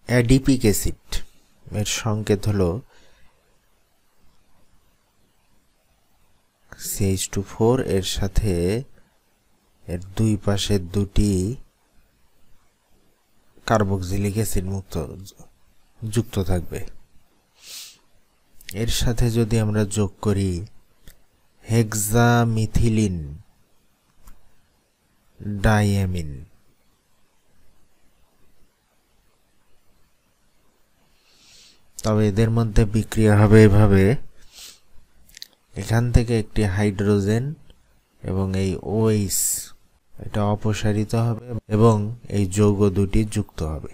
Adipic acid এর সংকেত হলো CH2 এর সাথে এর দুই পাশে দুটি কার্বক্সিলিক অ্যাসিড যুক্ত থাকবে। এর সাথে যদি আমরা যোগ করি হেক্সামিথিলিন ডাইঅ্যামিন, তবে এদের মধ্যে বিক্রিয়া হবে এভাবে, এখান থেকে একটি হাইড্রোজেন এবং এই OH এটা অপসারিত হবে এবং এই যৌগ দুটি যুক্ত হবে।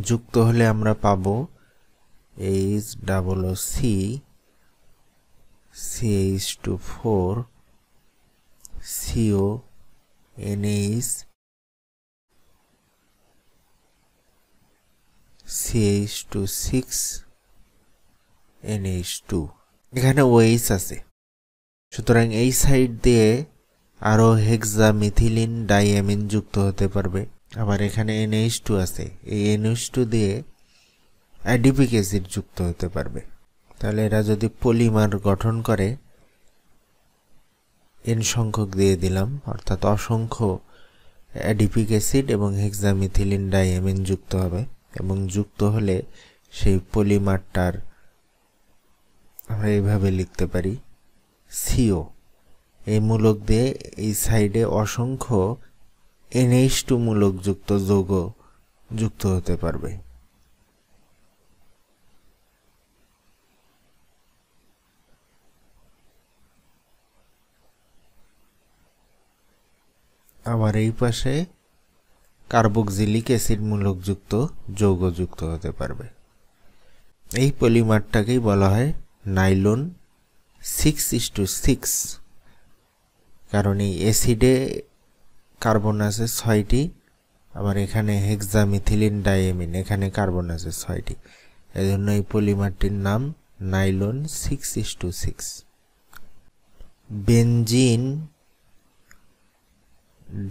যুক্ত হলে আমরা পাবো HCC CH2 CO NH CH2 NH2, এখানে OH আছে। সুতরাং এই সাইড দিয়ে আরো হেক্সামিথিলিন ডাইঅ্যামিন যুক্ত হতে পারবে। আবার এখানে NH2 আছে, এই NH2 দিয়ে অ্যাডিপিক অ্যাসিড যুক্ত হতে পারবে। তাহলে এরা যদি পলিমার গঠন করে, N সংখ্যক দিয়ে দিলাম, অর্থাৎ অসংখ্য অ্যাডিপিক অ্যাসিড এবং হেক্সামিথিলিন ডাইঅ্যামিন যুক্ত হবে এবং যুক্ত হলে সেই পলিমারটার আমরা এইভাবে লিখতে পারি CO। এই মূলক দিয়ে এই সাইডে অসংখ্য NH2 মূলক যুক্ত যৌগ যুক্ত হতে পারবে। আবার এই পাশে কার্বক্সিলিক অ্যাসিড মূলক যুক্ত যৌগ যুক্ত হতে পারবে। এই পলিমারটাকেই বলা হয় নাইলন 6:6, কারণ এই অ্যাসিডে কার্বন আছে 6টি, আবার এখানে হেক্সামিথিলিন ডাইঅ্যামিন, এখানে কার্বন আছে 6টি, এজন্য এই পলিমারটির নাম nylon 6:6। Benzene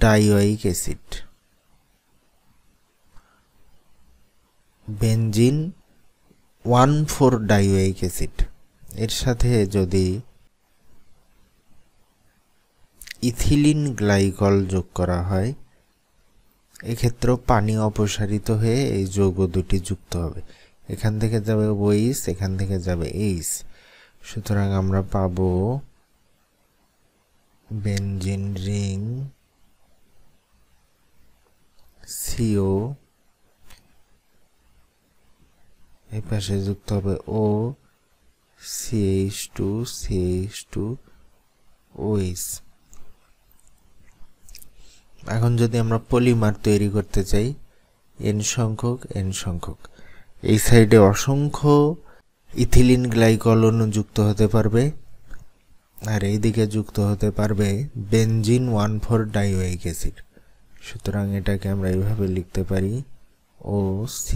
dioic acid, benzene 1,4 dioic acid, এর সাথে যদি ইথিলিন গ্লাইকল যোগ করা হয়, এক্ষেত্রেও পানি অপসারিত হয়ে এই যৌগ দুটি যুক্ত হবে। এখান থেকে যাবে OH, এখান থেকে যাবে H, সুতরাং আমরা পাবো বেনজিন রিং CO, এই পাশে যুক্ত হবে O CH2 OH। এখন যদি আমরা পলিমার তৈরি করতে চাই N সংখ্যক, এই সাইডে অসংখ্য ইথিলিন গ্লাইকল অণু যুক্ত হতে পারবে, আর এইদিকে যুক্ত হতে পারবে বেনজিন 1,4 ডাইওয়িক অ্যাসিড। সুতরাং এটাকে আমরা এইভাবে লিখতে পারি OC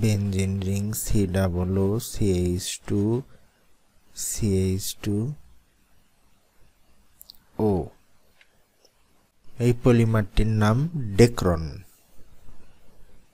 benzene ring COO CH2O। এই পলিমারটির নাম ডেক্রন।